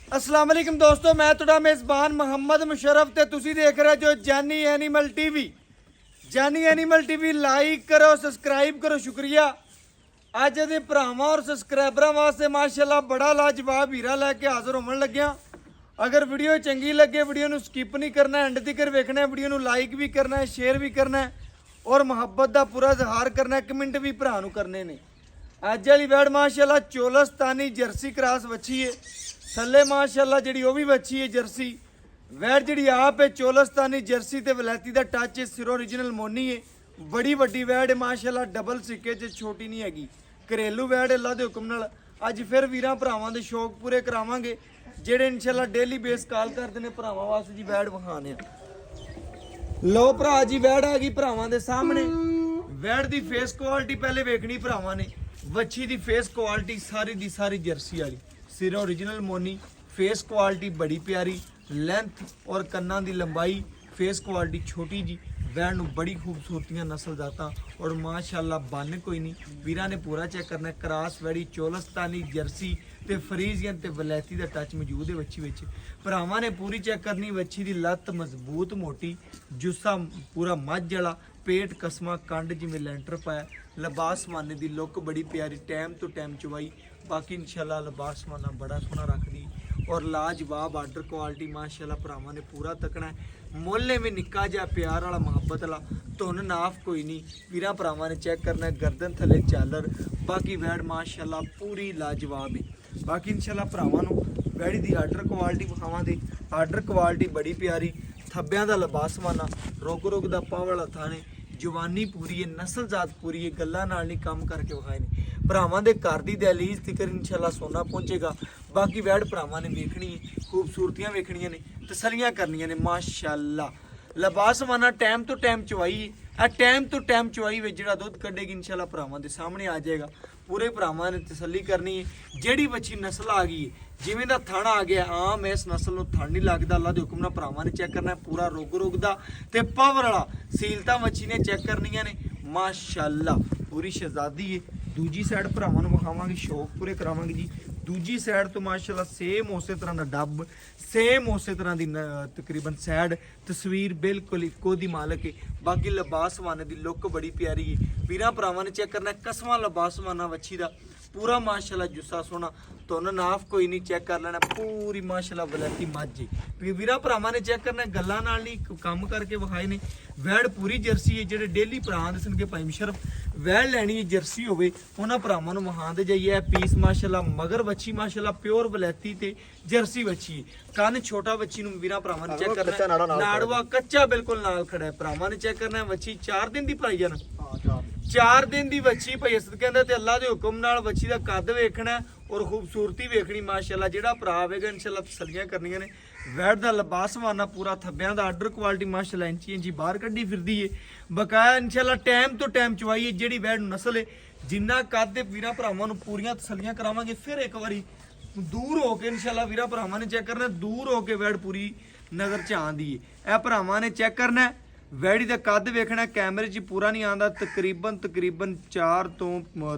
अस्सलाम वालेकुम दोस्तों, मैं तुहाडा मेज़बान मोहम्मद मुशर्रफ ते तुसी देख रहे जो जानी एनिमल टीवी। जानी एनिमल टीवी लाइक करो, सब्सक्राइब करो, शुक्रिया। अज दे भरावां और सबसक्राइबरां वास्ते माशाल्लाह बड़ा लाजवाब हीरा लैके हाज़र होवन लग्या। अगर वीडियो चंगी लगे वीडियो नूं स्किप नहीं करना, एंड तक वेखना है, वीडियो नूं लाइक भी करना है, शेयर भी करना है और मुहब्बत का पूरा इजहार करना है। कमेंट भी भरा नूं करने ने। अज वाली वैड़ माशाल्लाह चोलस्तानी जर्सी क्रॉस वच्छी है। थले माशाल्लाह जी वह भी वच्छी है जर्सी। वैड़ जी आप है चोलस्तानी जर्सी ते वलैती का टच है, सिरो ओरिजिनल मोनी है। बड़ी वड्डी वैड़ है माशाल्लाह, डबल सिक्के च छोटी नहीं हैगी। घरेलू वैड़ अल्लाह के हुक्म नाल अज फिर वीरां भरावां दे शौक पूरे करावांगे, जेड़े इंशाल्लाह डेली बेस कॉल करते हैं भरावां वास्ते जी वैड़ विखाने। लो भरा जी वैड़ आ गई भरावां दे सामने। वैड़ दी फेस क्वालिटी पहले वेखनी भरावां ने। वच्छी दी फेस क्वालिटी सारी दी सारी जर्सी वाली, सिरों ओरिजिनल मोनी, फेस क्वालिटी बड़ी प्यारी, लेंथ और कन्ना दी लंबाई, फेस क्वालिटी छोटी जी। वैड़ नूं बड़ी खूबसूरतियां नस्ल जाता और माशाल्लाह बन कोई नहीं। वीरां ने पूरा चेक करना। क्रॉस वैड़ी चोलस्तानी जर्सी ते फ्रीजियन ते वलैती दा टच मौजूद है वच्छी विच। भरावां ने पूरी चेक करनी। वच्छी दी लत्त मजबूत मोटी, जुस्सा पूरा मझ वाला, पेट कसमा, कंड जिवें लेंटर पाया, लिबास माने दी लुक बड़ी प्यारी, टाइम तो टाइम चवाई। बाकी इंशाल्लाह लिबास माना बड़ा सोहना रखदी और लाजवाब आर्डर क्वालिटी माशाल्लाह भरावां ने पूरा तकना है। मुल्ले में निक्का जिहा प्यार वाला मुहब्बत वाला, धुन नाफ कोई नहीं। वीरां भरावां ने चेक करना है, गर्दन थले चालर। बाकी वैड़ माशाल्लाह पूरी लाजवाब है। बाकी इंशाल्लाह भरावां नूं वैड़ी दी आर्डर क्वालिटी विखावां दे। आर्डर क्वालिटी बड़ी प्यारी, थब्बियां दा लिबास माना, रुक रुक दा पाव वाला थाने, जवानी पूरी है, नस्ल जात पूरी है, गल्लां नाल नहीं काम करके विखाए ने। भरावां दे घर दी दहलीज तिकर इंशाल्लाह सोना पहुंचेगा। बाकी वैड़ भरावां ने वेखनी है, खूबसूरतियां वेखनियां ने, तसलियां करनियां ने माशाल्लाह। लिबास माना टाइम तो टाइम चवाई है, टाइम तो टाइम चवाई वे जिहड़ा दुध कड्ढेगी इंशाल्लाह भरावां दे सामने आ जाएगा। पूरे भरावां ने तसल्ली करनी है। जेड़ी बच्ची नस्ल आ गई है, जिवें दा थण आ गया, आम इस नस्ल नूं थण नहीं लगदा। अल्लाह दे हुक्म नाल भरावां ने चेक करना है, पूरा रुग रुग दा ते पावर वाला। सीलता मच्छी ने चेक करनियां ने माशाल्लाह, पूरी शहजादी है। दूजी साइड भरावां नूं विखावांगे, शौक पूरे करावांगे जी। दूजी साइड तो माशाल्लाह सेम उस तरह का डब, सेम उस तरह की तकरीबन साइड, तस्वीर बिल्कुल इको दी मालक है। बाकी लिबास माने दी लुक बड़ी प्यारी है। वीरां भरावां ने चेक करना है, कसमा लिबास माना वच्छी दा पूरा माशाल्लाह, जुस्सा सोना, धुन नाफ कोई नहीं, चेक कर लेना पूरी माशाल्लाह वलैती मझ है। वीरां भरावां ने चेक करना, गल्लां नाल नहीं काम करके विखाए ने। वैड़ पूरी जर्सी है। जेडे डेली भरा दसन के भाई मुशर्रफ वैड़ लैनी है जर्सी होवे, उन्हां भरावां नूं विखांदे जाइए। पीस माशाल्लाह मगर वच्छी माशाल्लाह प्योर वलैती ते जर्सी वच्छी है। कन छोटा वच्छी नूं वीरां भरावां ने चेक करना, नाड़वा कच्चा बिल्कुल नाल खड़ा है। भरावां ने चेक करना वच्छी 4 दिन दी भाई जान, 4 दिन दी वच्छी भाई असद कहंदा ते अल्लाह दे हुक्म नाल वच्छी दा कद वेखना और खूबसूरती वेखनी माशाल्लाह। जेड़ा भरा आवेगा इंशाल्लाह तसल्लियां करनियां ने। वैड़ दा लिबास माना पूरा, थब्बियां दा आर्डर क्वालिटी माशाल्लाह इंची इंची बाहर कड्डी फिरदी है। बकाया इंशाल्लाह टाइम तो टाइम चवाई है। जेड़ी वैड़ नस्ल है, जिन्ना कद दे वीरां भरावां नूं पूरियां तसल्लियां करावांगे। फिर एक बारी दूर होके इंशाल्लाह वीरां भरावां ने चेक करना, दूर होके वैड़ पूरी नज़र च आंदी है। ए भरावां ने चेक करना है, वैड़ी का कद वेखना, कैमरे च पूरा नहीं आंदा। तकरीबन 4 तो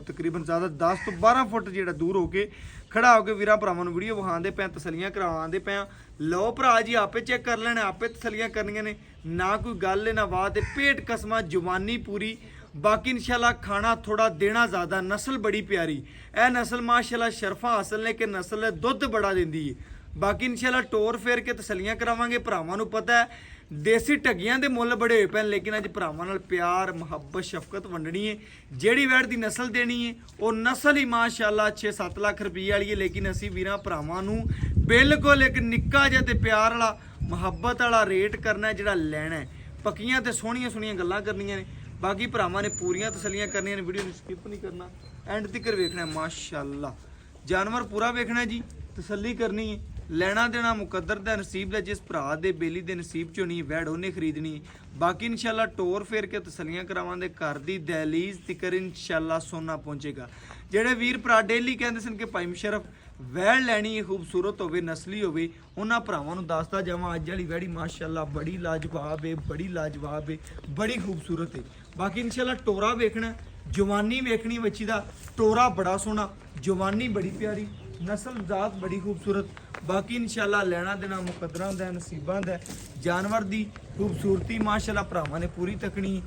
तकरीबन ज़्यादा 10 तो 12 फुट जो दूर होके खड़ा होकर वीरां भरावां नूं वीडियो विखांदे पे, तसलियां करवांदे पे। लो भरा जी आपे चेक कर लेना, आपे तसलियां करनियां ने, ना कोई गल है ना बात है। पेट कसमा, जवानी पूरी। बाकी इंशाल्लाह खाना थोड़ा देना ज़्यादा, नस्ल बड़ी प्यारी। ए नस्ल माशाल्लाह शरफा हासिल ने कि नस्ल है, दुध बड़ा देंदी है। बाकी इंशाल्लाह टोर फेर के तसलियां करावांगे। भरावां नूं पता है देसी ठगियां दे मुੱਲ बड़े होए पैन, लेकिन अज भरावां नाल प्यार मुहब्बत शफकत वंडनी है। जेड़ी वैड़ दी नस्ल देनी है वो नस्ल ही माशाल्लाह 6-7 लाख रुपये वाली है। लेकिन असी वीरां भरावां नूं बिल्कुल एक निक्का जिहा ते प्यार वाला मुहब्बत वाला रेट करना है, जिहड़ा लैना है। पक्कियां ते सोहणियां सोहणियां गल्लां करनियां ने। बाकी भरावां ने पूरियां तसलियां करनियां ने। वीडियो नूं स्किप नहीं करना, एंड तक वेखना है माशाल्लाह। जानवर पूरा वेखना जी, तसल्ली करनी है। ਲੈਣਾ देना मुकद्दर दा नसीब है। जिस भरा दे बेली दे नसीब चों नहीं वैड़ उन्हें खरीदनी। बाकी इंशाल्लाह टोर फेर के तसलियां करावांदे, घर दी दहलीज तिकर इंशाल्लाह सोना पहुंचेगा। जेडे वीर भरा डेली कहंदे सन कि भाई मुशर्रफ वैड़ लैनी है, खूबसूरत होवे, नस्ली होवे, उन्हां भरावां नूं दसदा जावां अज वाली वैड़ी माशाल्लाह बड़ी लाजवाब है, बड़ी लाजवाब है, बड़ी खूबसूरत है। बाकी इंशाल्लाह टोरा वेखना, जवानी वेखनी बच्ची दा, टोरा बड़ा सोहना, जवानी बड़ी प्यारी, ਨਸਲ ਜ਼ਾਤ ਬੜੀ ਖੂਬਸੂਰਤ। ਬਾਕੀ ਇਨਸ਼ਾਅੱਲਾ ਲੈਣਾ ਦੇਣਾ ਮੁਕੱਦਰਾਂ ਦਾ ਨਸੀਬਾਂ ਦਾ। ਜਾਨਵਰ ਦੀ ਖੂਬਸੂਰਤੀ ਮਾਸ਼ਾਅੱਲਾ ਭਰਾਵਾਂ ਨੇ ਪੂਰੀ ਤੱਕਣੀ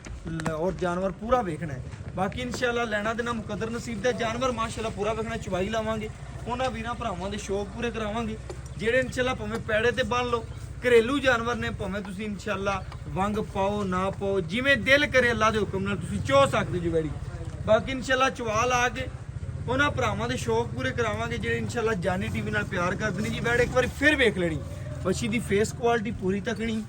ਔਰ ਜਾਨਵਰ ਪੂਰਾ ਵੇਖਣਾ ਹੈ। ਬਾਕੀ ਇਨਸ਼ਾਅੱਲਾ ਲੈਣਾ ਦੇਣਾ ਮੁਕੱਦਰ ਨਸੀਬ ਦਾ। ਜਾਨਵਰ ਮਾਸ਼ਾਅੱਲਾ ਪੂਰਾ ਵੇਖਣਾ, ਚਵਾਈ ਲਾਵਾਂਗੇ, ਉਹਨਾਂ ਵੀਰਾਂ ਭਰਾਵਾਂ ਦੇ ਸ਼ੌਕ ਪੂਰੇ ਕਰਾਵਾਂਗੇ ਜਿਹੜੇ ਇਨਸ਼ਾਅੱਲਾ ਭਾਵੇਂ ਪੈੜੇ ਤੇ ਬੰਨ ਲਓ। ਘਰੇਲੂ ਜਾਨਵਰ ਨੇ, ਭਾਵੇਂ ਤੁਸੀਂ ਇਨਸ਼ਾਅੱਲਾ ਵੰਗ ਪਾਓ ਨਾ ਪਾਓ, ਜਿਵੇਂ ਦਿਲ ਕਰੇ ਅੱਲਾ ਦੇ ਹੁਕਮ ਨਾਲ ਤੁਸੀਂ ਚੋ ਸਕਦੇ ਜੀ ਵੈੜੀ। ਬਾਕੀ ਇਨਸ਼ਾਅੱਲਾ ਚਵਾ ਲਾ ਕੇ ਉਹਨਾਂ ਭਰਾਵਾਂ ਦੇ ਸ਼ੌਕ ਪੂਰੇ ਕਰਾਵਾਂਗੇ ਜਿਹੜੇ ਇਨਸ਼ਾਅੱਲਾ ਜਾਨੀ ਟੀਵੀ ਨਾਲ ਪਿਆਰ ਕਰਦੇ ਨੇ ਜੀ। ਵੈੜ ਇੱਕ ਵਾਰੀ ਫਿਰ ਵੇਖ ਲੈਣੀ। ਵੱਛੀ ਦੀ ਫੇਸ ਕੁਆਲਿਟੀ ਪੂਰੀ ਤੱਕਣੀ,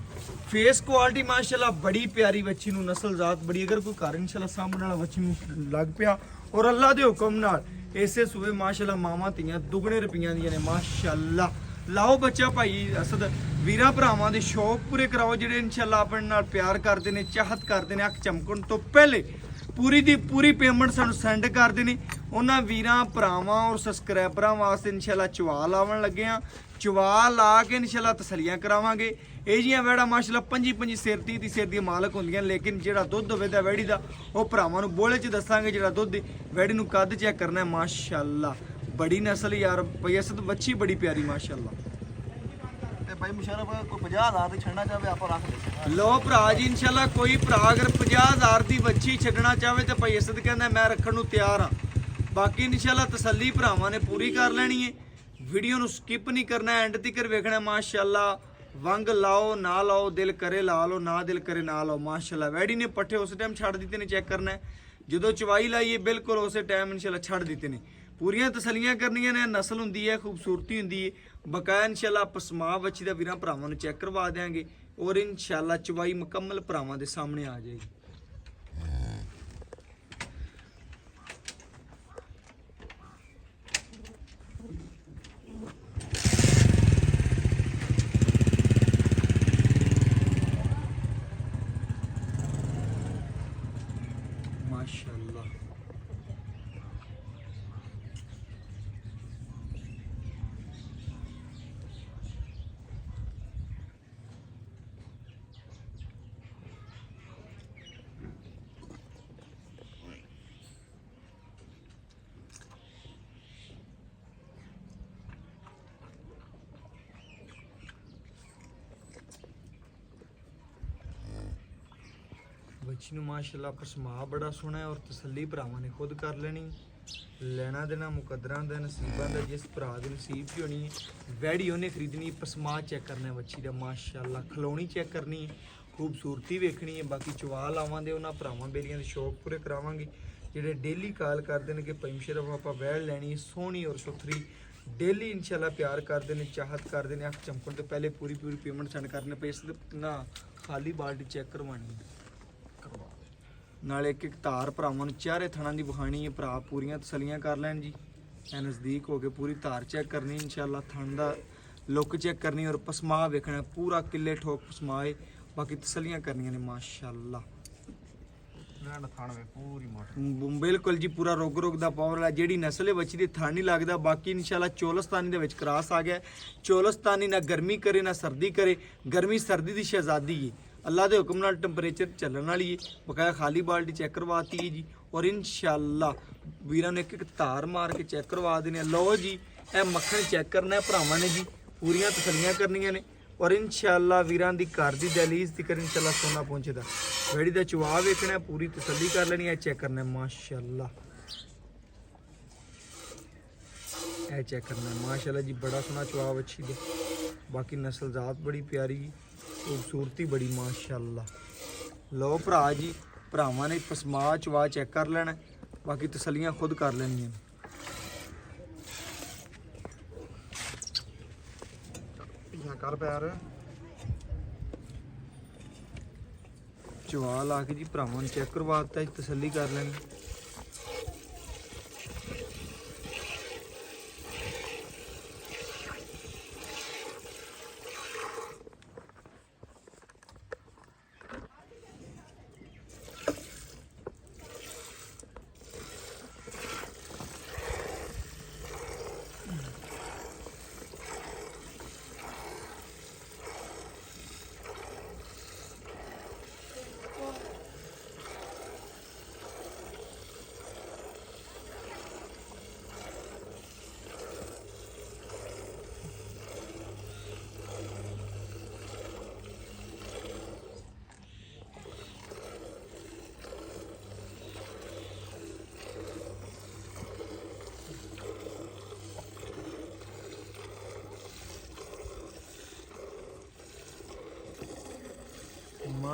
ਫੇਸ ਕੁਆਲਿਟੀ ਮਾਸ਼ਾਅੱਲਾ ਬੜੀ ਪਿਆਰੀ ਵੱਛੀ ਨੂੰ, ਨਸਲ ਜ਼ਾਤ ਬੜੀ। ਅਗਰ ਕੋਈ ਘਰ ਇਨਸ਼ਾਅੱਲਾ ਸਾਂਭਣ ਵਾਲਾ ਵੱਛੀ ਨੂੰ ਲੱਗ ਪਿਆ ਔਰ ਅੱਲਾ ਦੇ ਹੁਕਮ ਨਾਲ ਇਸੇ ਸੂਏ ਮਾਸ਼ਾਅੱਲਾ ਮਾਵਾਂ ਧੀਆਂ ਦੁੱਗਣੇ ਰੁਪਈਆਂ ਦੀਆਂ ਨੇ ਮਾਸ਼ਾਅੱਲਾ। ਲਾਓ ਬੱਚਾ ਭਾਈ ਅਸਦ, ਵੀਰਾਂ ਭਰਾਵਾਂ ਦੇ ਸ਼ੌਕ ਪੂਰੇ ਕਰਾਓ ਜਿਹੜੇ ਇਨਸ਼ਾਅੱਲਾ ਆਪਣੇ ਨਾਲ ਪਿਆਰ ਕਰਦੇ ਨੇ, ਚਾਹਤ ਕਰਦੇ ਨੇ। ਅੱਖ ਚਮਕਣ ਤੋਂ ਪਹਿਲੇ ਪੂਰੀ ਦੀ ਪੂਰੀ ਪੇਮੈਂਟ ਸਾਨੂੰ ਸੈਂਡ ਕਰਦੇ ਨੇ। ਉਹਨਾਂ ਵੀਰਾਂ ਭਰਾਵਾਂ ਔਰ ਸਬਸਕ੍ਰਾਈਬਰਾਂ ਵਾਸਤੇ ਇਨਸ਼ਾਅੱਲਾ ਚਵਾ ਲਾਵਣ ਲੱਗੇ ਆ। ਚਵਾ ਲਾ ਕੇ ਇਨਸ਼ਾਅੱਲਾ ਤਸੱਲੀਆਂ ਕਰਾਵਾਂਗੇ। ਇਹ ਜੀਆਂ ਵੈੜਾ ਮਾਸ਼ਾਅੱਲਾ 25 ਸਿਰ 30 ਸਿਰ ਦੀਆਂ ਮਾਲਕ ਹੁੰਦੀਆਂ, ਲੇਕਿਨ ਜਿਹੜਾ ਦੁੱਧ ਹੋਵੇ ਦਾ ਵੈੜੀ ਦਾ ਉਹ ਭਰਾਵਾਂ ਨੂੰ ਬੋਲੇ 'ਚ ਦੱਸਾਂਗੇ। ਜਿਹੜਾ ਦੁੱਧ ਵੈੜੀ ਨੂੰ ਕੱਦ ਚੈੱਕ ਕਰਨਾ ਹੈ ਮਾਸ਼ਾਅੱਲਾ ਬੜੀ ਨਸਲ ਯਾਰ ਭਈ ਅਸਦ ਬੱਚੀ ਬੜੀ ਪਿਆਰੀ ਮਾਸ਼ਾਅੱਲਾ। ਤੇ ਭਾਈ ਮੁਸ਼ਰਫ ਕੋਈ 50,000 ਦੀ ਛੱਡਣਾ ਚਾਹਵੇ ਆਪਾਂ ਰੱਖ ਦੇ। ਲੋ ਭਰਾ ਜੀ ਇਨਸ਼ਾਅੱਲਾ ਕੋਈ ਭਰਾ ਅਗਰ 50,000 ਦੀ ਬੱਚੀ ਛੱਡਣਾ ਚਾਹਵੇ ਤੇ ਭਾਈ ਅਸਦ ਕਹਿੰਦਾ ਮੈਂ ਰੱਖਣ ਨੂੰ ਤਿਆਰ ਹਾਂ। ਬਾਕੀ ਇਨਸ਼ਾਅੱਲਾ ਤਸੱਲੀ ਭਰਾਵਾਂ ਨੇ ਪੂਰੀ ਕਰ ਲੈਣੀ ਹੈ। ਵੀਡੀਓ ਨੂੰ ਸਕਿਪ ਨਹੀਂ ਕਰਨਾ, ਐਂਡ ਤੱਕ ਵੇਖਣਾ ਮਾਸ਼ਾਅੱਲਾ। ਵੰਗ ਲਾਓ ਨਾ ਲਾਓ, ਦਿਲ ਕਰੇ ਲਾ ਲਓ, ਨਾ ਦਿਲ ਕਰੇ ਨਾ ਲਾਓ ਮਾਸ਼ਾਅੱਲਾ। ਵੈੜੀ ਨੇ ਪੱਠੇ ਉਸ ਟਾਈਮ ਛੱਡ ਦਿੱਤੇ ਨੇ, ਚੈੱਕ ਕਰਨਾ ਜਦੋਂ ਚਵਾਈ ਲਾਈਏ ਬਿਲਕੁਲ ਉਸੇ ਟਾਈਮ ਇਨਸ਼ਾਅੱਲਾ ਛੱਡ ਦਿੱਤੇ ਨੇ। ਪੂਰੀਆਂ ਤਸੱਲੀਆਂ ਕਰਨੀਆਂ ਨੇ। ਨਸਲ ਹੁੰਦੀ ਹੈ, ਖੂਬਸੂਰਤੀ ਹੁੰਦੀ ਹੈ ਬਕਾਇਆ। ਇਨਸ਼ਾਅੱਲਾ ਪਸਮਾ ਬੱਚੀ ਦਾ ਵੀਰਾਂ ਭਰਾਵਾਂ ਨੂੰ ਚੈੱਕ ਕਰਵਾ ਦੇਾਂਗੇ ਔਰ ਇਨਸ਼ਾਅੱਲਾ ਚਵਾਈ ਮੁਕੰਮਲ ਭਰਾਵਾਂ ਦੇ ਸਾਹਮਣੇ ਆ ਜਾਏਗੀ। माशाल्लाह ਬੱਚੀ ਨੂੰ ਮਾਸ਼ਾਅੱਲਾ ਪਸਮਾ ਬੜਾ ਸੋਹਣਾ ਹੈ ਔਰ ਤਸੱਲੀ ਭਰਾਵਾਂ ਨੇ ਖੁਦ ਕਰ ਲੈਣੀ। ਲੈਣਾ ਦੇਣਾ ਮੁਕੱਦਰਾਂ ਦਾ ਨਸੀਬਾਂ ਦਾ, ਜਿਸ ਭਰਾ ਦੇ ਨਸੀਬ 'ਚ ਹੋਣੀ ਵੈੜੀ ਉਹਨੇ ਖਰੀਦਣੀ। ਪਸਮਾ ਚੈੱਕ ਕਰਨਾ ਬੱਚੀ ਦਾ ਮਾਸ਼ਾਅੱਲਾ, ਖਲੋਣੀ ਚੈੱਕ ਕਰਨੀ, ਖੂਬਸੂਰਤੀ ਵੇਖਣੀ ਹੈ। ਬਾਕੀ ਚਵਾ ਲਾਵਾਂ ਦੇ ਉਹਨਾਂ ਭਰਾਵਾਂ ਬੇਲੀਆਂ ਦੇ ਸ਼ੌਕ ਪੂਰੇ ਕਰਾਵਾਂਗੇ ਜਿਹੜੇ ਡੇਲੀ ਕਾਲ ਕਰਦੇ ਨੇ ਕਿ ਭਾਈ ਮੁਸ਼ਰਫ ਆਪਾਂ ਵੈੜ ਲੈਣੀ ਸੋਹਣੀ ਔਰ ਸੁਥਰੀ। ਡੇਲੀ ਇਨਸ਼ਾਅੱਲਾ ਪਿਆਰ ਕਰਦੇ ਨੇ, ਚਾਹਤ ਕਰਦੇ ਨੇ। ਅੱਖ ਚਮਕਣ ਤੋਂ ਪਹਿਲੇ ਪੂਰੀ ਪੇਮੈਂਟ ਸੈਂਡ ਕਰਨੇ ਪਏ। ਇਸ ਨਾ ਖਾਲੀ ਬਾਲਟੀ ਚੈੱਕ ਕਰਵਾਉਣੀ ਨਾਲੇ ਇੱਕ ਧਾਰ ਭਰਾਵਾਂ ਨੂੰ ਚਾਰੇ ਥਣਾਂ ਦੀ ਵਿਖਾਣੀ ਹੈ। ਭਰਾ ਪੂਰੀਆਂ ਤਸੱਲੀਆਂ ਕਰ ਲੈਣ ਜੀ। ਐ ਨਜ਼ਦੀਕ ਹੋ ਕੇ ਪੂਰੀ ਧਾਰ ਚੈੱਕ ਕਰਨੀ ਇਨਸ਼ਾਅੱਲਾ, ਥਣ ਦਾ ਲੁੱਕ ਚੈੱਕ ਕਰਨੀ ਔਰ ਪਸਮਾ ਵੇਖਣਾ ਪੂਰਾ ਕਿੱਲੇ ਠੋਕ ਪਸਮਾ ਹੈ। ਬਾਕੀ ਤਸੱਲੀਆਂ ਕਰਨੀਆਂ ਨੇ ਮਾਸ਼ਾਅੱਲਾ। ਪੂਰੀ ਬਿਲਕੁਲ ਜੀ ਪੂਰਾ ਰੋਗ ਦਾ ਪਾਵਰ ਵਾਲਾ। ਜਿਹੜੀ ਨਸਲ ਹੈ ਬੱਚੀ ਦੀ ਥਣ ਨਹੀਂ ਲੱਗਦਾ। ਬਾਕੀ ਇਨਸ਼ਾਅੱਲਾ ਚੋਲਸਤਾਨੀ ਦੇ ਵਿੱਚ ਕਰਾਸ ਆ ਗਿਆ। ਚੋਲਸਤਾਨੀ ਨਾ ਗਰਮੀ ਕਰੇ ਨਾ ਸਰਦੀ ਕਰੇ, ਗਰਮੀ ਸਰਦੀ ਦੀ ਸ਼ਹਿਜ਼ਾਦੀ ਹੈ। ਅੱਲਾ ਦੇ ਹੁਕਮ ਨਾਲ ਟੈਂਪਰੇਚਰ ਚੱਲਣ ਵਾਲੀ ਹੈ। ਬਕਾਇਆ ਖਾਲੀ ਬਾਲਟੀ ਚੈੱਕ ਕਰਵਾਤੀ ਹੈ ਜੀ ਔਰ ਇਨਸ਼ਾਅੱਲਾ ਵੀਰਾਂ ਨੇ ਇੱਕ ਧਾਰ ਮਾਰ ਕੇ ਚੈੱਕ ਕਰਵਾ ਦੇਣੇ। ਲਓ ਜੀ ਇਹ ਮੱਖਣ ਚੈੱਕ ਕਰਨਾ ਹੈ ਭਰਾਵਾਂ ਨੇ ਜੀ, ਪੂਰੀਆਂ ਤਸੱਲੀਆਂ ਕਰਨੀਆਂ ਨੇ ਔਰ ਇਨਸ਼ਾਅੱਲਾ ਵੀਰਾਂ ਦੀ ਘਰ ਦੀ ਦਹਲੀਜ਼ ਤੱਕ ਇਨਸ਼ਾਅੱਲਾ ਸੋਨਾ ਪਹੁੰਚੇਦਾ। ਵੈੜੀ ਦਾ ਚਵਾ ਵੇਖਣਾ, ਪੂਰੀ ਤਸੱਲੀ ਕਰ ਲੈਣੀ ਹੈ, ਚੈੱਕ ਕਰਨਾ ਮਾਸ਼ਾਅੱਲਾ। ਇਹ ਚੈੱਕ ਕਰਨਾ ਮਾਸ਼ਾਅੱਲਾ ਜੀ, ਬੜਾ ਸੋਹਣਾ ਚਵਾ ਅੱਛੀ ਦੇ। ਬਾਕੀ ਨਸਲ ਜ਼ਾਤ ਬੜੀ ਪਿਆਰੀ, ਖੂਬਸੂਰਤੀ ਬੜੀ ਮਾਸ਼ਾਅੱਲਾ। ਲਓ ਭਰਾ ਜੀ ਭਰਾਵਾਂ ਨੇ ਪਸਮਾ ਚਵਾ ਚੈੱਕ ਕਰ ਲੈਣਾ, ਬਾਕੀ ਤਸੱਲੀਆਂ ਖੁਦ ਕਰ ਲੈਣੀਆਂ। ਕਰ ਪਿਆਰ ਚਵਾ ਲਾ ਕੇ ਜੀ ਭਰਾਵਾਂ ਨੂੰ ਚੈੱਕ ਕਰਵਾ ਦਿੱਤਾ, ਤਸੱਲੀ ਕਰ ਲੈਣੀ।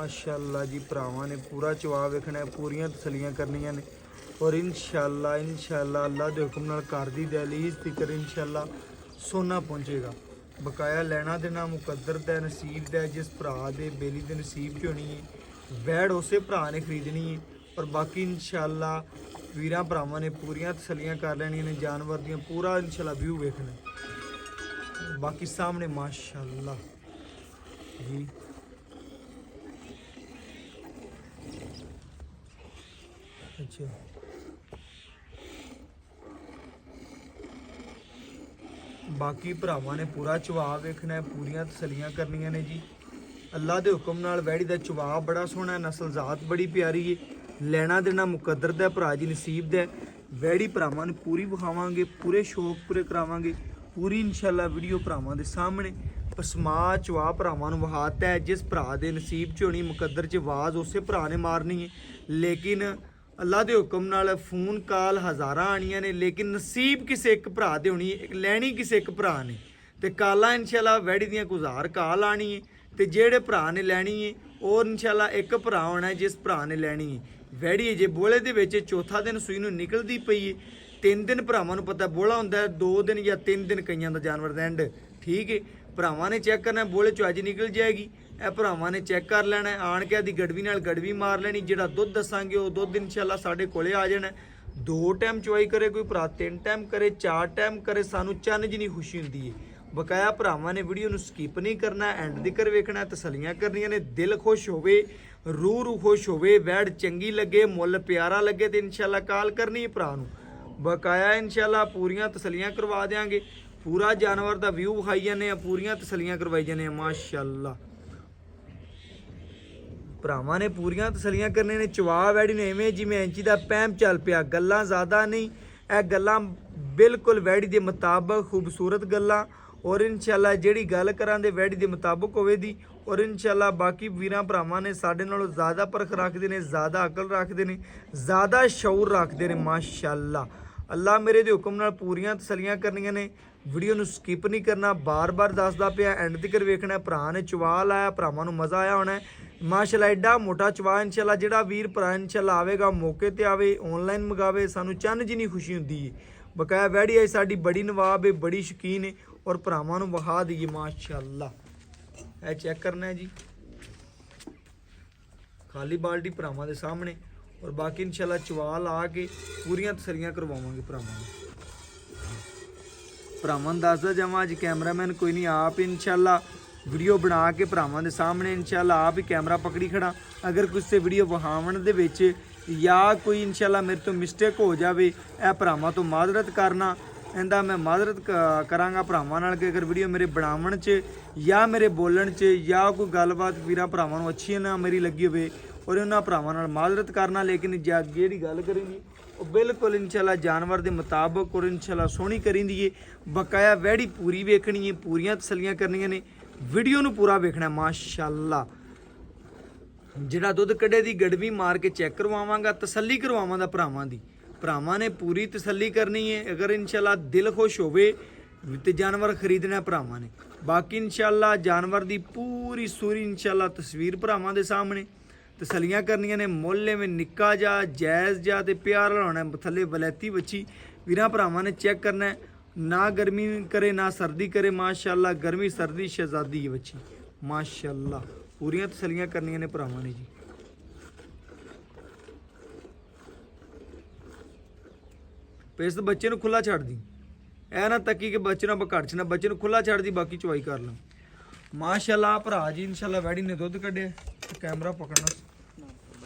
ਮਾਸ਼ਾਅੱਲਾ ਜੀ ਭਰਾਵਾਂ ਨੇ ਪੂਰਾ ਚਵਾ ਵੇਖਣਾ ਹੈ, ਪੂਰੀਆਂ ਤਸੱਲੀਆਂ ਕਰਨੀਆਂ ਨੇ ਔਰ ਇਨਸ਼ਾਅੱਲਾ ਅੱਲਾ ਦੇ ਹੁਕਮ ਨਾਲ ਘਰ ਦੀ ਦਹਲੀਜ਼ ਤੀਕਰ ਇਨਸ਼ਾਅੱਲਾ ਸੋਨਾ ਪਹੁੰਚੇਗਾ। ਬਕਾਇਆ ਲੈਣਾ ਦੇਣਾ ਮੁਕੱਦਰ ਦਾ ਨਸੀਬ ਦਾ, ਜਿਸ ਭਰਾ ਦੇ ਬੇਲੀ ਦੇ ਨਸੀਬ 'ਚ ਹੋਣੀ ਹੈ ਵੈੜ ਉਸੇ ਭਰਾ ਨੇ ਖਰੀਦਣੀ ਹੈ। ਔਰ ਬਾਕੀ ਇਨਸ਼ਾਅੱਲਾ ਵੀਰਾਂ ਭਰਾਵਾਂ ਨੇ ਪੂਰੀਆਂ ਤਸੱਲੀਆਂ ਕਰ ਲੈਣੀਆਂ ਨੇ ਜਾਨਵਰ ਦੀਆਂ, ਪੂਰਾ ਇਨਸ਼ਾਅੱਲਾ ਵਿਊ ਵੇਖਣਾ। ਬਾਕੀ ਸਾਹਮਣੇ ਮਾਸ਼ਾਅੱਲਾ ਜੀ ਅੱਛਾ ਬਾਕੀ ਭਰਾਵਾਂ ਨੇ ਪੂਰਾ ਚਵਾ ਵੇਖਣਾ ਹੈ, ਪੂਰੀਆਂ ਤਸੱਲੀਆਂ ਕਰਨੀਆਂ ਨੇ ਜੀ। ਅੱਲਾ ਦੇ ਹੁਕਮ ਨਾਲ ਵੈੜੀ ਦਾ ਚਵਾ ਬੜਾ ਸੋਹਣਾ ਹੈ, ਨਸਲ ਜ਼ਾਤ ਬੜੀ ਪਿਆਰੀ ਹੈ, ਲੈਣਾ ਦੇਣਾ ਮੁਕੱਦਰ ਦਾ ਭਰਾ ਜੀ ਨਸੀਬ ਦਾ। ਵੈੜੀ ਭਰਾਵਾਂ ਨੂੰ ਪੂਰੀ ਵਿਖਾਵਾਂਗੇ, ਪੂਰੇ ਸ਼ੌਕ ਪੂਰੇ ਕਰਾਵਾਂਗੇ, ਪੂਰੀ ਇਨਸ਼ਾਅੱਲਾ ਵੀਡੀਓ ਭਰਾਵਾਂ ਦੇ ਸਾਹਮਣੇ। ਪਸਮਾ ਚਵਾ ਭਰਾਵਾਂ ਨੂੰ ਵਹਾਤਾ ਹੈ, ਜਿਸ ਭਰਾ ਦੇ ਨਸੀਬ 'ਚ ਹੋਣੀ ਮੁਕੱਦਰ 'ਚ ਆਵਾਜ਼ ਉਸੇ ਭਰਾ ਨੇ ਮਾਰਨੀ ਹੈ। ਲੇਕਿਨ ਅੱਲਾ ਦੇ ਹੁਕਮ ਨਾਲ ਫੋਨ ਕਾਲ ਹਜ਼ਾਰਾਂ ਆਣੀਆਂ ਨੇ, ਲੇਕਿਨ ਨਸੀਬ ਕਿਸੇ ਇੱਕ ਭਰਾ ਦੇ ਹੋਣੀ ਹੈ, ਲੈਣੀ ਕਿਸੇ ਇੱਕ ਭਰਾ ਨੇ। ਤੇ ਕਾਲਾਂ ਇਨਸ਼ਾਅੱਲਾ ਵੈੜੀ ਦੀਆਂ ਗੁਜ਼ਾਰ ਕਾਲ ਆਣੀ ਹੈ, ਤੇ ਜਿਹੜੇ ਭਰਾ ਨੇ ਲੈਣੀ ਹੈ ਉਹ ਇਨਸ਼ਾਅੱਲਾ ਇੱਕ ਭਰਾ ਹੋਣਾ ਹੈ ਜਿਸ ਭਰਾ ਨੇ ਲੈਣੀ ਹੈ। ਵੈੜੀ ਜੇ ਬੋਲੇ ਦੇ ਵਿੱਚ ਚੌਥਾ ਦਿਨ ਸੂਈ ਨੂੰ ਨਿਕਲਦੀ ਪਈ ਹੈ, 3 ਦਿਨ ਭਰਾਵਾਂ ਨੂੰ ਪਤਾ ਬੋਲਾ ਹੁੰਦਾ 2 ਦਿਨ ਜਾਂ 3 ਦਿਨ ਕਈਆਂ ਦਾ ਜਾਨਵਰ ਦਾ ਐਂਡ, ਠੀਕ ਹੈ। ਭਰਾਵਾਂ ਨੇ ਚੈੱਕ ਕਰਨਾ ਬੋਲੇ ਚੋਂ ਅੱਜ ਨਿਕਲ ਜਾਏਗੀ, ਇਹ ਭਰਾਵਾਂ ਨੇ ਚੈੱਕ ਕਰ ਲੈਣਾ, ਆਣ ਕੇ ਆਦੀ ਗੜਵੀ ਨਾਲ ਗੜਵੀ ਮਾਰ ਲੈਣੀ। ਜਿਹੜਾ ਦੁੱਧ ਦੱਸਾਂਗੇ ਉਹ ਦੁੱਧ ਇਨਸ਼ਾਅੱਲਾ ਸਾਡੇ ਕੋਲੇ ਆ ਜਾਣਾ। 2 ਟਾਈਮ ਚੁਆਈ ਕਰੇ ਕੋਈ ਭਰਾ, 3 ਟਾਈਮ ਕਰੇ, 4 ਟਾਈਮ ਕਰੇ, ਸਾਨੂੰ ਚੰਨ ਜਿੰਨੀ ਖੁਸ਼ੀ ਹੁੰਦੀ ਹੈ। ਬਕਾਇਆ ਭਰਾਵਾਂ ਨੇ ਵੀਡੀਓ ਨੂੰ ਸਕਿਪ ਨਹੀਂ ਕਰਨਾ, ਐਂਡ ਤੱਕ ਵੇਖਣਾ, ਤਸੱਲੀਆਂ ਕਰਨੀਆਂ ਨੇ। ਦਿਲ ਖੁਸ਼ ਹੋਵੇ, ਰੂਹ ਖੁਸ਼ ਹੋਵੇ, ਵੈੜ ਚੰਗੀ ਲੱਗੇ, ਮੁੱਲ ਪਿਆਰਾ ਲੱਗੇ ਤੇ ਇਨਸ਼ਾਅੱਲਾ ਕਾਲ ਕਰਨੀ ਹੈ ਭਰਾ ਨੂੰ। ਬਕਾਇਆ ਇਨਸ਼ਾਅੱਲਾ ਪੂਰੀਆਂ ਤਸੱਲੀਆਂ ਕਰਵਾ ਦੇਵਾਂਗੇ, ਪੂਰਾ ਜਾਨਵਰ ਦਾ ਵਿਊ ਵਿਖਾਈ ਜਾਂਦੇ ਆ, ਪੂਰੀਆਂ ਤਸੱਲੀਆਂ ਕਰਵਾਈ ਜਾਂਦੇ ਆ। ਮਾਸ਼ਾਅੱਲਾ ਭਰਾਵਾਂ ਨੇ ਪੂਰੀਆਂ ਤਸੱਲੀਆਂ ਕਰਨੇ ਨੇ। ਚਵਾ ਵੈੜੀ ਨੂੰ ਐਵੇਂ ਜਿਵੇਂ ਇੰਚੀ ਦਾ ਪੈਮ ਚੱਲ ਪਿਆ, ਗੱਲਾਂ ਜ਼ਿਆਦਾ ਨਹੀਂ, ਇਹ ਗੱਲਾਂ ਬਿਲਕੁਲ ਵੈੜੀ ਦੇ ਮੁਤਾਬਕ ਖੂਬਸੂਰਤ ਗੱਲਾਂ। ਔਰ ਇਨਸ਼ਾਅੱਲਾ ਜਿਹੜੀ ਗੱਲ ਕਰਾਂਦੇ ਵੈੜੀ ਦੇ ਮੁਤਾਬਕ ਹੋਵੇ ਦੀ। ਔਰ ਇਨਸ਼ਾਅੱਲਾ ਬਾਕੀ ਵੀਰਾਂ ਭਰਾਵਾਂ ਨੇ ਸਾਡੇ ਨਾਲੋਂ ਜ਼ਿਆਦਾ ਪਰਖ ਰੱਖਦੇ ਨੇ, ਜ਼ਿਆਦਾ ਅਕਲ ਰੱਖਦੇ ਨੇ, ਜ਼ਿਆਦਾ ਸ਼ਊਰ ਰੱਖਦੇ ਨੇ। ਮਾਸ਼ਾਅੱਲਾ ਅੱਲਾ ਮੇਰੇ ਦੇ ਹੁਕਮ ਨਾਲ ਪੂਰੀਆਂ ਤਸੱਲੀਆਂ ਕਰਨੀਆਂ ਨੇ। ਵੀਡੀਓ ਨੂੰ ਸਕਿਪ ਨਹੀਂ ਕਰਨਾ, ਬਾਰ-ਬਾਰ ਦੱਸਦਾ ਪਿਆ, ਐਂਡ ਤੱਕ ਵੇਖਣਾ। ਭਰਾ ਨੇ ਚਵਾ ਲਾਇਆ, ਭਰਾਵਾਂ ਨੂੰ ਮਜ਼ਾ ਆਇਆ ਹੋਣਾ। ਮਾਸ਼ਾਅੱਲਾ ਐਡਾ ਮੋਟਾ ਚਵਾ ਇਨਸ਼ਾਅੱਲਾ ਜਿਹੜਾ ਵੀਰ ਭਰਾ ਇਨਸ਼ਾਅੱਲਾ ਆਵੇਗਾ ਮੌਕੇ ਤੇ ਆਵੇ, ਆਨਲਾਈਨ ਮੰਗਾਵੇ, ਸਾਨੂੰ ਚੰਨ ਜਿੰਨੀ ਖੁਸ਼ੀ ਹੁੰਦੀ ਹੈ। ਬਕਾਇਆ ਵੈੜੀ ਹੈ ਸਾਡੀ ਬੜੀ ਨਵਾਬ ਹੈ, ਬੜੀ ਸ਼ੌਕੀਨ ਹੈ, ਔਰ ਭਰਾਵਾਂ ਨੂੰ ਵਿਖਾ ਦਈਏ। ਮਾਸ਼ਾਅੱਲਾ ਇਹ ਚੈੱਕ ਕਰਨਾ ਹੈ ਜੀ, ਖਾਲੀ ਬਾਲਟੀ ਭਰਾਵਾਂ ਦੇ ਸਾਹਮਣੇ। ਔਰ ਬਾਕੀ ਇਨਸ਼ਾਅੱਲਾ ਚਵਾ ਲਾ ਕੇ ਪੂਰੀਆਂ ਤਸੱਲੀਆਂ ਕਰਵਾਵਾਂਗੇ ਭਰਾਵਾਂ ਨੂੰ। ਭਰਾਵਾਂ ਨੂੰ ਦੱਸਦਾ ਜਾਵਾਂ ਅੱਜ ਕੈਮਰਾਮੈਨ ਕੋਈ ਨਹੀਂ, ਆਪ ਇਨਸ਼ਾਅੱਲਾ ਵੀਡੀਓ ਬਣਾ ਕੇ ਭਰਾਵਾਂ ਦੇ ਸਾਹਮਣੇ ਇਨਸ਼ਾਅੱਲਾ ਆਪ ਹੀ ਕੈਮਰਾ ਪਕੜੀ ਖੜਾ। ਅਗਰ ਕਿਸੇ ਵੀਡੀਓ ਵਿਖਾਉਣ ਦੇ ਵਿੱਚ ਜਾਂ ਕੋਈ ਇਨਸ਼ਾਅੱਲਾ ਮੇਰੇ ਤੋਂ ਮਿਸਟੇਕ ਹੋ ਜਾਵੇ, ਇਹ ਭਰਾਵਾਂ ਤੋਂ ਮਾਜ਼ਰਤ ਕਰਨਾ, ਇਹਦਾ ਮੈਂ ਮਾਜ਼ਰਤ ਕਰਾਂਗਾ ਭਰਾਵਾਂ ਨਾਲ ਕਿ ਅਗਰ ਵੀਡੀਓ ਮੇਰੇ ਬਣਾਉਣ 'ਚ ਜਾਂ ਮੇਰੇ ਬੋਲਣ 'ਚ ਜਾਂ ਕੋਈ ਗੱਲਬਾਤ ਵੀਰਾਂ ਭਰਾਵਾਂ ਨੂੰ ਅੱਛੀ ਨਾ ਮੇਰੀ ਲੱਗੀ ਹੋਵੇ, ਔਰ ਉਹਨਾਂ ਭਰਾਵਾਂ ਨਾਲ ਮਾਜ਼ਰਤ ਕਰਨਾ। ਲੇਕਿਨ ਜਿਹੜੀ ਗੱਲ ਕਰੀਂਗੀ ਉਹ ਬਿਲਕੁਲ ਇਨਸ਼ਾਅੱਲਾ ਜਾਨਵਰ ਦੇ ਮੁਤਾਬਕ ਔਰ ਇਨਸ਼ਾਅੱਲਾ ਸੋਹਣੀ ਕਰੀਂਦੀ ਏ। ਬਕਾਇਆ ਵੈੜੀ ਪੂਰੀ ਵੇਖਣੀ ਹੈ, ਪੂਰੀਆਂ ਤਸੱਲੀਆਂ ਕਰਨੀਆਂ ਨੇ, ਵੀਡੀਓ ਨੂੰ ਪੂਰਾ ਵੇਖਣਾ। ਮਾਸ਼ਾਅੱਲਾ ਜਿਹੜਾ ਦੁੱਧ ਕੱਢੇ ਦੀ ਗੜਵੀ ਮਾਰ ਕੇ ਚੈੱਕ ਕਰਵਾਵਾਂਗਾ, ਤਸੱਲੀ ਕਰਵਾਵਾਂਗਾ ਭਰਾਵਾਂ ਦੀ। ਭਰਾਵਾਂ ਨੇ ਪੂਰੀ ਤਸੱਲੀ ਕਰਨੀ ਹੈ। ਅਗਰ ਇਨਸ਼ਾਅੱਲਾ ਦਿਲ ਖੁਸ਼ ਹੋਵੇ ਤੇ ਜਾਨਵਰ ਖਰੀਦਣਾ ਭਰਾਵਾਂ ਨੇ। ਬਾਕੀ ਇਨਸ਼ਾਅੱਲਾ ਜਾਨਵਰ ਦੀ ਪੂਰੀ ਸੂਰੀ ਇਨਸ਼ਾਅੱਲਾ ਤਸਵੀਰ ਭਰਾਵਾਂ ਦੇ ਸਾਹਮਣੇ, ਤਸੱਲੀਆਂ ਕਰਨੀਆਂ ਨੇ। ਮੁੱਲ ਵਿੱਚ ਨਿੱਕਾ ਜਾ ਜਾਇਜ਼ ਜਾ ਤੇ ਪਿਆਰ ਲਾਉਣਾ, ਥੱਲੇ ਵਲੈਤੀ ਬੱਚੀ ਵੀਰਾਂ ਭਰਾਵਾਂ ਨੇ ਚੈੱਕ ਕਰਨਾ। ਨਾ ਗਰਮੀ करे ना सर्दी करे, माशाअल्लाह गर्मी सर्दी शहजादी है बच्ची। माशाअल्लाह पूरियां तसलियां करनियां ने भरावां ने जी। पेस बच्चे नूं खुला छड़ दी, ऐ ना तकी कि बच्चे ना घट च ना, बच्चे नूं खुला छड़ दी, बाकी चवाई कर लो। माशाअल्लाह भरा जी इंशाअल्लाह वैडी ने दुध कढ़े, कैमरा पकड़ना,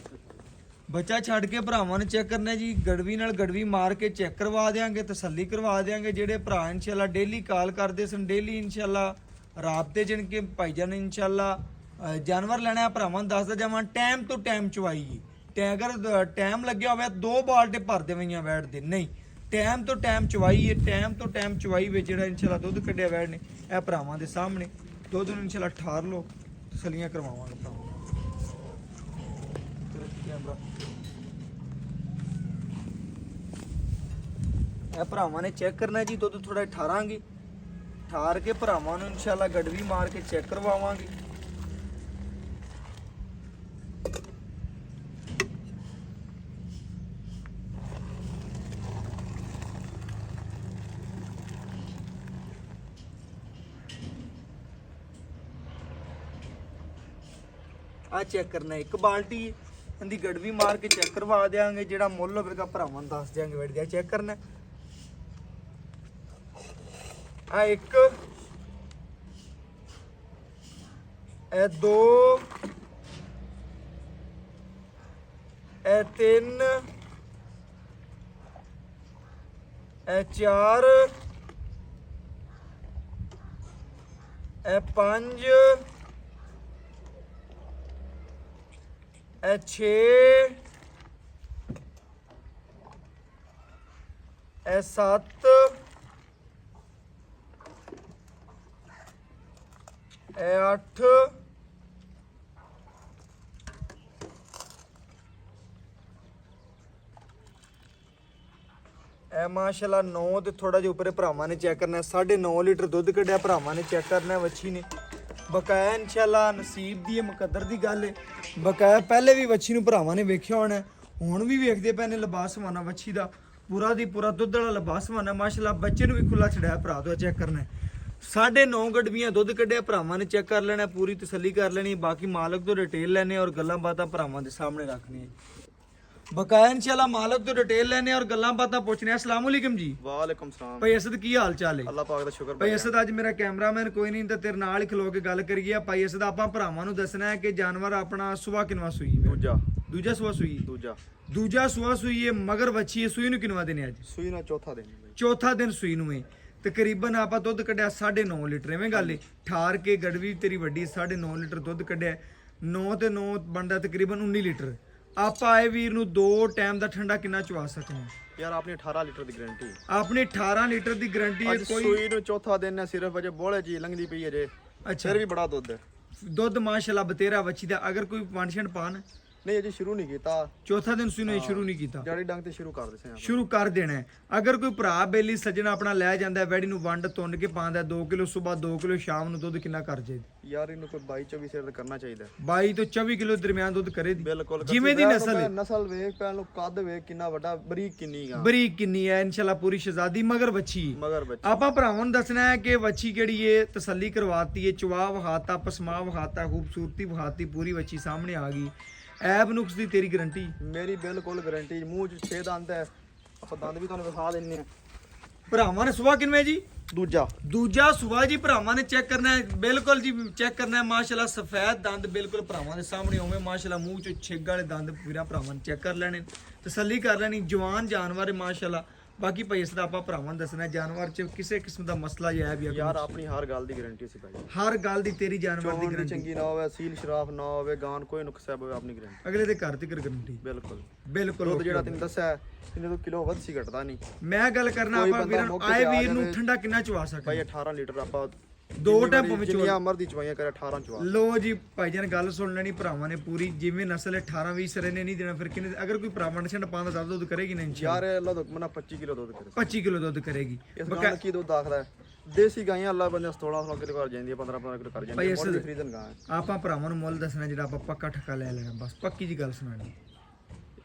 बच्चा छड़ के भरावां ने चेक करना जी। गड़वी नाल गड़वी मार के चेक करवा देंगे, तसल्ली करवा देंगे। जेडे भरा इंशाअल्लाह डेली कॉल करते सन, डेली इंशाअल्लाह राबते जिनके भाईजान इंशाअल्लाह जानवर लेना भरावां दसदा जावां, टाइम तो टाइम चवाई। अगर टाइम लग्या होवे 2 बाल्टे भर देवईयां वैड दे, नहीं टाइम तो टाइम चवाई है। टाइम तो टाइम चवाई वे जेड़ा इंशाअल्लाह दुध कढ़िया वैड ने ए भरावां दे सामने दुध नूं इंशाअल्लाह ठार लो, तसल्लियां करवावांगे भरावां। भरावां ने चेक करना जी, दुध थोड़ा ठारांगे, ठार के भरावां नूं इंशाअल्लाह गड़वी मार के चेक करवावांगे। ਆ ਚੈੱਕ ਕਰਨਾ ਇੱਕ ਬਾਲਟੀ ਇਹਦੀ ਗੜਵੀ ਮਾਰ ਕੇ ਚੈੱਕ ਕਰਵਾ ਦਿਆਂਗੇ ਜਿਹੜਾ ਮੁੱਲ ਹੋਵੇਗਾ ਭਰਾਵਾਂ ਨੂੰ ਦੱਸ ਦਿਆਂਗੇ ਵੈੜ ਦਾ ਚੈੱਕ ਕਰਨਾ ਆ ਇੱਕ ਇਹ ਦੋ ਇਹ ਤਿੰਨ ਇਹ ਚਾਰ ਇਹ ਪੰਜ ਇਹ 6 ਇਹ 7 ਇਹ 8 ਇਹ ਮਾਸ਼ਾਅੱਲਾ 9 ਤੇ ਥੋੜਾ ਜਿਹਾ ਉੱਪਰੇ ਭਰਾਵਾਂ ਨੇ ਚੈੱਕ ਕਰਨਾ 9.5 ਲੀਟਰ ਦੁੱਧ ਕੱਢਿਆ ਭਰਾਵਾਂ ਨੇ ਚੈੱਕ ਕਰਨਾ ਵੱਛੀ ਨੇ ਬਕਾਇਆ ਇਨਸ਼ਾਅੱਲਾ ਨਸੀਬ ਦੀ ਮੁਕੱਦਰ ਦੀ ਗੱਲ ਹੈ ਬਕਾਇਆ ਪਹਿਲੇ ਵੀ ਵੱਛੀ ਨੂੰ ਭਰਾਵਾਂ ਨੇ ਵੇਖਿਆ ਹੋਣਾ ਹੁਣ ਵੀ ਵੇਖਦੇ ਪਏ ਨੇ ਲਿਬਾਸਵਾਨਾ ਵੱਛੀ ਦਾ ਪੂਰਾ ਦੀ ਪੂਰਾ ਦੁੱਧ ਵਾਲਾ ਲਿਬਾਸਵਾਨਾ ਮਾਸ਼ਾਅੱਲਾ ਬੱਚੇ ਨੂੰ ਵੀ ਖੁੱਲਾ ਛੜਾਇਆ ਭਰਾ ਤੋਂ ਚੈੱਕ ਕਰਨਾ 9.5 ਗੜਵੀਆਂ ਦੁੱਧ ਕੱਢਿਆ ਭਰਾਵਾਂ ਨੇ ਚੈੱਕ ਕਰ ਲੈਣਾ ਪੂਰੀ ਤਸੱਲੀ ਕਰ ਲੈਣੀ ਬਾਕੀ ਮਾਲਕ ਤੋਂ ਡਿਟੇਲ ਲੈਣੇ ਔਰ ਗੱਲਾਂ ਬਾਤਾਂ ਭਰਾਵਾਂ ਦੇ ਸਾਹਮਣੇ ਰੱਖਣੀਆਂ ਬਕਾਇਆ ਇਨਸ਼ਾਅੱਲਾ ਮਾਲਕ ਤੋਂ ਡਿਟੇਲ ਲੈਣੇ ਔਰ ਗੱਲਾਂ ਬਾਤਾਂ ਪੁੱਛਣੇ ਅਸਲਾਮ ਅਲੈਕਮ ਜੀ ਵਾਲੇਕੁਮ ਸਲਾਮ ਭਾਈ ਅਸਦ ਕੀ ਹਾਲ ਚਾਲ ਹੈ ਅੱਲਾਹ ਪਾਕ ਦਾ ਸ਼ੁਕਰ ਭਾਈ ਅਸਦ ਅੱਜ ਮੇਰਾ ਕੈਮਰਾਮੈਨ ਕੋਈ ਨਹੀਂ ਤਾਂ ਤੇਰੇ ਨਾਲ ਹੀ ਖਲੋ ਕੇ ਗੱਲ ਕਰੀਏ ਭਾਈ ਅਸਦ ਆਪਾਂ ਭਰਾਵਾਂ ਨੂੰ ਦੱਸਣਾ ਹੈ ਕਿ ਜਾਨਵਰ ਆਪਣਾ ਸੁਬਾ ਕਿਨਵਾ ਸੂਈ ਦੂਜਾ ਸੁਬਾ ਸੂਈ ਦੂਜਾ ਸੁਬਾ ਸੂਈ ਹੈ ਮਗਰ ਵੱਛੀ ਹੈ ਸੂਈ ਨੂੰ ਕਿਨਵਾ ਦੇਣੇ ਅੱਜ ਸੂਈ ਨਾਲ ਚੌਥਾ ਦਿਨ ਚੌਥਾ ਦਿਨ ਸੂਈ ਨੂੰ ਹੈ ਤਕਰੀਬਨ ਆਪਾਂ ਦੁੱਧ ਕੱਢਿਆ 9.5 ਲੀਟਰ ਐਵੇਂ ਗੱਲ ਹੈ ਠਾਰ ਕੇ ਗੜਵੀ ਤੇਰੀ ਵੱਡੀ 9.5 ਲੀਟਰ ਦੁੱਧ ਕੱਢਿਆ 9 ਤੇ 9 ਬਣਦਾ ਤਕਰੀਬਨ 19 ਲੀਟਰ ਆਪਾਂ ਆਏ ਵੀਰ ਨੂੰ 2 ਟਾਈਮ ਦਾ ਠੰਡਾ ਕਿੰਨਾ ਚਵਾ ਸਕਦੇ ਹਾਂ ਯਾਰ ਆਪਣੀ 18 ਲੀਟਰ ਦੀ ਗਾਰੰਟੀ ਆਪਣੀ 18 ਲੀਟਰ ਦੀ ਗਾਰੰਟੀ ਹੈ ਕੋਈ ਸੂਈ ਨੂੰ ਚੌਥਾ ਦਿਨ ਹੈ ਸਿਰਫ ਅਜੇ ਬੋਲੇ ਜੀ ਲੰਘਦੀ ਪਈ ਅਜੇ ਅੱਛਾ ਫਿਰ ਵੀ ਬੜਾ ਦੁੱਧ ਹੈ ਦੁੱਧ ਮਾਸ਼ਾਅੱਲਾ ਬਤੇਰਾ ਵੱਛੀ ਦਾ ਅਗਰ ਕੋਈ ਪਾਣਛਣ ਪਾਣ ਨਹੀਂ ਅਜੇ ਸ਼ੁਰੂ ਨਹੀਂ ਕੀਤਾ ਚੌਥਾ ਦਿਨ ਸੂਈ ਨੂੰ ਸ਼ੁਰੂ ਨਹੀਂ ਕੀਤਾ ਜਾੜੀ ਡੰਗ ਤੇ ਸ਼ੁਰੂ ਕਰ ਦਿੱਤੇ ਆ ਸ਼ੁਰੂ ਕਰ ਦੇਣਾ ਹੈ ਅਗਰ ਕੋਈ ਭਰਾ ਬੇਲੀ ਸੱਜਣਾ ਆਪਣਾ ਲੈ ਜਾਂਦਾ ਵੈੜੀ ਨੂੰ ਵੰਡ ਤੁੰਨ ਕੇ ਪਾਉਂਦਾ 2 ਕਿਲੋ ਸਵੇਰ 2 ਕਿਲੋ ਸ਼ਾਮ ਨੂੰ ਦੁੱਧ ਕਿੰਨਾ ਕਰ ਜੇ ਯਾਰ ਇਹਨੂੰ ਕੋਈ 22 24 ਸਿਰ ਕਰਨਾ ਚਾਹੀਦਾ 22 ਤੋਂ 24 ਕਿਲੋ ਦਰਮਿਆਨ ਦੁੱਧ ਕਰੇ ਦੀ ਬਿਲਕੁਲ ਜਿਵੇਂ ਦੀ ਨਸਲ ਹੈ ਨਸਲ ਵੇਖ ਪਹਿਲਾਂ ਕੱਦ ਵੇਖ ਕਿੰਨਾ ਵੱਡਾ ਬਰੀਕ ਕਿੰਨੀ ਗਾ ਬਰੀਕ ਕਿੰਨੀ ਹੈ ਇਨਸ਼ਾਅੱਲਾ ਪੂਰੀ ਸ਼ਹਜ਼ਾਦੀ ਮਗਰ ਵੱਛੀ ਮਗਰ ਬੱਚਾ ਆਪਾਂ ਭਰਾਵਾਂ ਨੂੰ ਦੱਸਣਾ ਹੈ ਕਿ ਵੱਛੀ ਕਿਹੜੀ ਏ ਤਸੱਲੀ ਕਰਵਾਤੀ ਏ ਚਵਾ ਵਹਾਤਾ ਪਸਮਾ ਵਹਾਤਾ ਖੂਬਸੂਰਤੀ ਵਹਾਤੀ ਪੂਰੀ ਵੱਛੀ ਸਾਹਮਣੇ ਆ ਗਈ ਐਬ ਨੁਕਸ ਦੀ ਤੇਰੀ ਗਾਰੰਟੀ ਮੇਰੀ ਬਿਲਕੁਲ ਗਾਰੰਟੀ ਮੂੰਹ 'ਚ 6 ਦੰਦ ਹੈ ਆਪਾਂ ਦੰਦ ਵੀ ਤੁਹਾਨੂੰ ਵਿਖਾ ਦਿੰਨੇ ਆ ਭਰਾਵਾਂ ਨੇ ਸੁਬਾ ਕਿੰਨੇ ਜੀ ਦੂਜਾ ਸੁਬਾ ਜੀ ਭਰਾਵਾਂ ਨੇ ਚੈੱਕ ਕਰਨਾ ਹੈ ਬਿਲਕੁਲ ਜੀ ਚੈੱਕ ਕਰਨਾ ਹੈ ਮਾਸ਼ਾਅੱਲਾ ਸਫੈਦ ਦੰਦ ਬਿਲਕੁਲ ਭਰਾਵਾਂ ਦੇ ਸਾਹਮਣੇ ਹੋਵੇ ਮਾਸ਼ਾਅੱਲਾ ਮੂੰਹ 'ਚ ਛਿੱਗ ਵਾਲੇ ਦੰਦ ਪੂਰਾ ਭਰਾਵਾਂ ਨੇ ਚੈੱਕ ਕਰ ਲੈਣੇ ਤਸੱਲੀ ਕਰ ਲੈਣੀ ਜਵਾਨ ਜਾਨਵਰ ਹੈ ਮਾਸ਼ਾਅੱਲਾ ਬਾਕੀ ਭਾਈ ਇਸ ਦਾ ਆਪਾਂ ਭਰਾਵਾਂ ਨੂੰ ਦੱਸਣਾ ਜਾਨਵਰ 'ਚ ਕਿਸੇ ਕਿਸਮ ਦਾ ਮਸਲਾ ਜਾਂ ਹੈ ਵੀ ਯਾਰ ਆਪਣੀ ਹਰ ਗੱਲ ਦੀ ਗਾਰੰਟੀ ਸੀ ਭਾਈ ਹਰ ਗੱਲ ਦੀ ਤੇਰੀ ਜਾਨਵਰ ਦੀ ਗਾਰੰਟੀ ਚੰਗੀ ਨਾ ਹੋਵੇ ਸੀਲ ਸ਼ਰਾਫ ਨਾ ਹੋਵੇ ਗਾਨ ਕੋਈ ਨੁਕਸਾ ਹੋਵੇ ਆਪਣੀ ਗਾਰੰਟੀ ਅਗਲੇ ਦੇ ਘਰ ਤੇ ਗਾਰੰਟੀ ਬਿਲਕੁਲ ਦੁੱਧ ਜਿਹੜਾ ਤੈਨੂੰ ਦੱਸਿਆ ਇਹਨੇ ਤੋਂ ਕਿਲੋ ਵੱਧ ਸੀ ਘਟਦਾ ਨਹੀਂ ਮੈਂ ਗੱਲ ਕਰਨਾ ਆਪਾਂ ਵੀਰ ਆਏ ਵੀਰ ਨੂੰ ਠੰਡਾ ਕਿੰਨਾ ਚਵਾ ਸਕਦੇ ਭਾਈ 18 ਲੀਟਰ ਆਪਾਂ 2 ਟੈਂਪ ਵਿੱਚ ਜਿੰਨੀਆਂ ਮਰਦੀ ਚਵਾਈਆਂ ਕਰ 18 ਚਵਾ ਲੋ ਜੀ ਭਾਈਜਾਨ ਗੱਲ ਸੁਣ ਲੈਣੀ ਭਰਾਵਾਂ ਨੇ ਪੂਰੀ ਜਿਵੇਂ ਨਸਲ 18 20 ਸਰੇ ਨੇ ਨਹੀਂ ਦੇਣਾ ਫਿਰ ਕਿੰਨੇ ਅਗਰ ਕੋਈ ਭਰਾਵਾਂ ਨੇ ਛੰਡ ਪਾਉਂਦਾ ਤਾਂ ਦੁੱਧ ਕਰੇਗੀ ਨਾ ਯਾਰ ਅੱਲਾ ਤੋਂ ਮਨਾ 25 ਕਿਲੋ ਦੁੱਧ ਕਰੇ 25 ਕਿਲੋ ਦੁੱਧ ਕਰੇਗੀ ਇਸ ਗਾਂ ਕੀ ਦੁੱਧ ਆਖਦਾ ਦੇਸੀ ਗਾਈਆਂ ਅੱਲਾ ਬੰਦੇ 16 ਕਿਲੋ ਕਰ ਜਾਂਦੀ ਹੈ 15 ਕਿਲੋ ਕਰ ਜਾਂਦੀ ਹੈ ਖਰੀਦਣ ਗਾਂ ਆਪਾਂ ਭਰਾਵਾਂ ਨੂੰ ਮੁੱਲ ਦੱਸਣਾ ਜਿਹੜਾ ਆਪਾਂ ਪੱਕਾ ਠੱਕਾ ਲੈ ਲੈਣਾ ਬਸ ਪੱਕੀ ਜੀ ਗੱਲ ਸੁਣਾਣੀ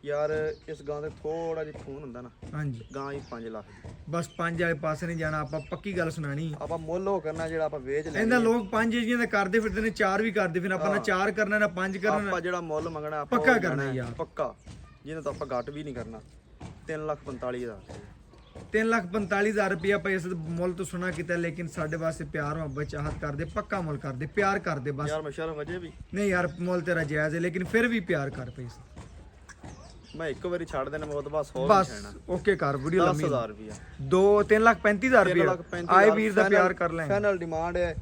ਯਾਰ ਇਸ ਗਾਂ ਦੇ ਥੋੜਾ ਜਿਹਾ ਖੂਨ ਹੁੰਦਾ ਨਾ ਹਾਂਜੀ ਗਾਂ ਹੀ 5 ਲੱਖ ਦੀ ਬਸ 5 ਵਾਲੇ ਪਾਸੇ ਨਹੀਂ ਜਾਣਾ ਆਪਾਂ ਪੱਕੀ ਗੱਲ ਸੁਣਾਣੀ ਆਪਾਂ ਮੁੱਲ ਉਹ ਕਰਨਾ ਜਿਹੜਾ ਆਪਾਂ ਵੇਚ ਲੈਣਾ ਇਹਦਾ ਲੋਕ 5 ਜੀਆਂ ਦੇ ਕਰਦੇ ਫਿਰਦੇ ਨੇ 4 ਵੀ ਕਰਦੇ ਫਿਰ ਆਪਾਂ ਨਾ 4 ਕਰਨਾ ਨਾ 5 ਕਰਨਾ ਆਪਾਂ ਜਿਹੜਾ ਮੁੱਲ ਮੰਗਣਾ ਆਪਾਂ ਪੱਕਾ ਕਰਨਾ ਯਾਰ ਪੱਕਾ ਜਿਹਨੇ ਤਾਂ ਆਪਾਂ ਘੱਟ ਵੀ ਨਹੀਂ ਕਰਨਾ 3,45,000 3,45,000 ਰੁਪਇਆ ਆਪਾਂ ਇਸ ਮੁੱਲ ਤੋਂ ਸੁਣਾ ਕੀਤਾ ਲੇਕਿਨ ਸਾਡੇ ਵਾਸਤੇ ਪਿਆਰ ਮੁਹੱਬਤ ਚਾਹਤ ਕਰਦੇ ਪੱਕਾ ਮੁੱਲ ਕਰਦੇ ਪਿਆਰ ਕਰਦੇ ਬਸ ਯਾਰ ਮਸ਼ਰਫ ਵਜੇ ਵੀ ਨਹੀਂ ਯਾਰ ਮੁੱਲ ਤੇਰਾ ਜਾਇਜ਼ ਹੈ ਲੇਕਿਨ ਫਿਰ ਵੀ ਪਿਆਰ ਕਰ ਪੈਸੇ ਮੈਂ ਇੱਕ ਵਾਰੀ ਛੱਡ ਦੇਣਾ ਬਹੁਤ ਬਸ ਹੋ ਬਸ ਓਕੇ ਕਰ ਵੀਡੀਓ ਲੰਮੀ 10,000 ਰੁਪਿਆ 3,35,000 ਰੁਪਇਆ ਆਏ ਵੀਰ ਦਾ ਪਿਆਰ ਕਰ ਲੈ ਫਾਈਨਲ ਡਿਮਾਂਡ ਹੈ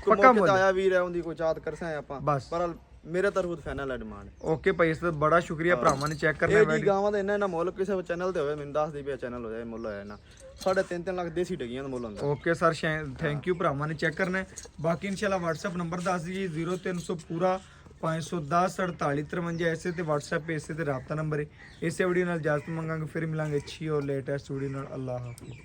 ਪੱਕਾ ਮੁੱਲ ਆਇਆ ਵੀਰ ਹੈ ਉਹਦੀ ਕੋਈ ਚਾਤ ਕਰਸਾਂ ਆਪਾਂ ਬਸ ਪਰ ਮੇਰੇ ਤਰਫੋਂ ਫਾਈਨਲ ਹੈ ਡਿਮਾਂਡ ਓਕੇ ਭਾਈ ਇਸ ਦਾ ਬੜਾ ਸ਼ੁਕਰੀਆ ਭਰਾਵਾਂ ਨੇ ਚੈੱਕ ਕਰਨਾ ਇਹ ਜੀ ਗਾਵਾਂ ਦਾ ਇਹਨਾਂ ਮੁੱਲ ਕਿਸੇ ਚੈਨਲ ਤੇ ਹੋਵੇ ਮੈਨੂੰ ਦੱਸ ਦੇ ਵੀ ਚੈਨਲ ਹੋ ਜਾਏ ਮੁੱਲ ਹੋਇਆ ਨਾ 3.5 ਲੱਖ ਦੇਸੀ ਡਗੀਆਂ ਦਾ ਮੁੱਲ ਹੁੰਦਾ ਓਕੇ ਸਰ ਥੈਂਕ ਯੂ ਭਰਾਵਾਂ ਨੇ ਚੈੱਕ ਕਰਨਾ ਬਾਕੀ ਇਨਸ਼ਾਅੱਲਾ WhatsApp ਨੰਬਰ ਦੱਸ ਦਈਏ 0300 ਪੂਰਾ 510 4853 ਐਸੇ ਤੇ WhatsApp ਇਸੇ ਤੇ ਰਾਬਤਾ ਨੰਬਰ ਹੈ ਇਸੇ ਵੀਡੀਓ ਨਾਲ ਇਜਾਜ਼ਤ ਮੰਗਾਂਗੇ ਫਿਰ ਮਿਲਾਂਗੇ ਅੱਛੀ ਔਰ ਲੇਟੈਸਟ ਵੀਡੀਓ ਨਾਲ ਅੱਲਾਹ ਹਾਫਿਜ਼